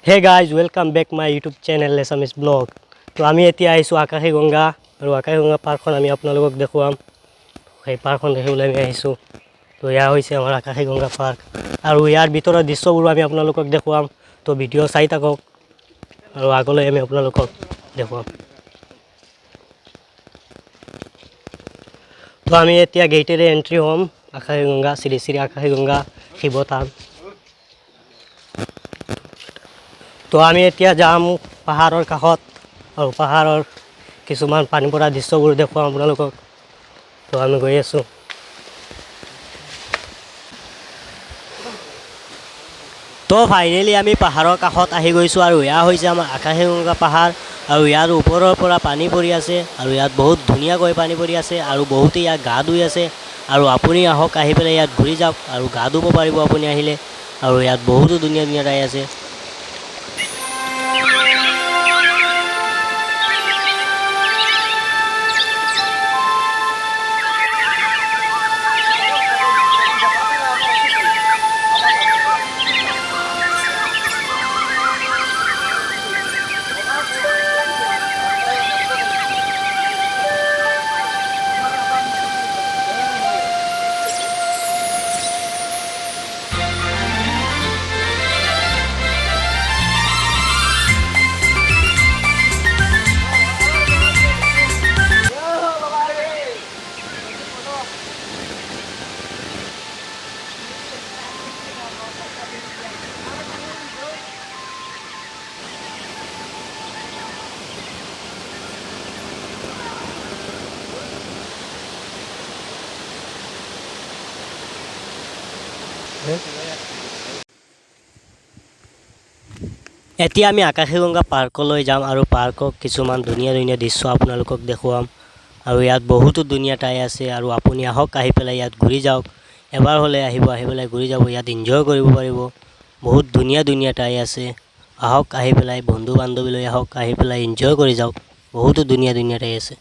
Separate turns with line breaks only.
Hey guys welcome back my YouTube channel Assamese blog. তো আমি এতিয়া আহিছোঁ আকাশী গংগা আৰু আকাশী গংগা পাৰ্কখন আমি আপোনালোকক দেখুৱাম। সেই পাৰ্কখন দেখিবলৈ আমি আহিছোঁ। তো এয়া হৈছে আমাৰ আকাশী গংগা পাৰ্ক আৰু ইয়াৰ ভিতৰৰ দৃশ্যবোৰো আমি আপোনালোকক দেখুৱাম। তো ভিডিঅ' চাই থাকক আৰু আগলৈ আমি আপোনালোকক দেখুৱাম। তো আমি এতিয়া গেটেৰে এণ্ট্ৰি হ'ম আকাশী গংগা শ্ৰী শ্ৰী আকাশী গংগা শিৱথান। তো আমি এতিয়া যাম পাহাৰৰ কাষত আৰু পাহাৰৰ কিছুমান পানী পৰা দৃশ্যবোৰ দেখুৱাম আপোনালোকক। তো আমি গৈ আছোঁ। তো ফাইনেলি আমি পাহাৰৰ কাষত আহি গৈছোঁ আৰু এয়া হৈছে আমাৰ আকাশী গংগা পাহাৰ আৰু ইয়াৰ ওপৰৰ পৰা পানী পৰি আছে আৰু ইয়াত বহুত ধুনীয়াকৈ পানী পৰি আছে আৰু বহুতেই ইয়াত গা ধুই আছে। আৰু আপুনি আহক, আহি পেলাই ইয়াত ঘূৰি যাওক আৰু গা ধুব পাৰিব আপুনি আহিলে। আৰু ইয়াত বহুতো ধুনীয়া ধুনীয়া ঠাই আছে। এতিয়া আমি আকাশী গংগা পাৰ্কলৈ যাম আৰু পাৰ্কক কিছুমান ধুনীয়া ধুনীয়া দৃশ্য আপোনালোকক দেখুৱাম। আৰু ইয়াত বহুতো ধুনীয়া ঠাই আছে আৰু আপুনি আহক, আহি পেলাই ইয়াত ঘূৰি যাওক। এবাৰ হ'লে আহিব, আহি পেলাই ঘূৰি যাব, ইয়াত এনজয় কৰিব পাৰিব। বহুত ধুনীয়া ধুনীয়া ঠাই আছে। আহক, আহি পেলাই বন্ধু বান্ধৱী লৈ আহক, আহি পেলাই এনজয় কৰি যাওক। বহুতো ধুনীয়া ধুনীয়া ঠাই আছে।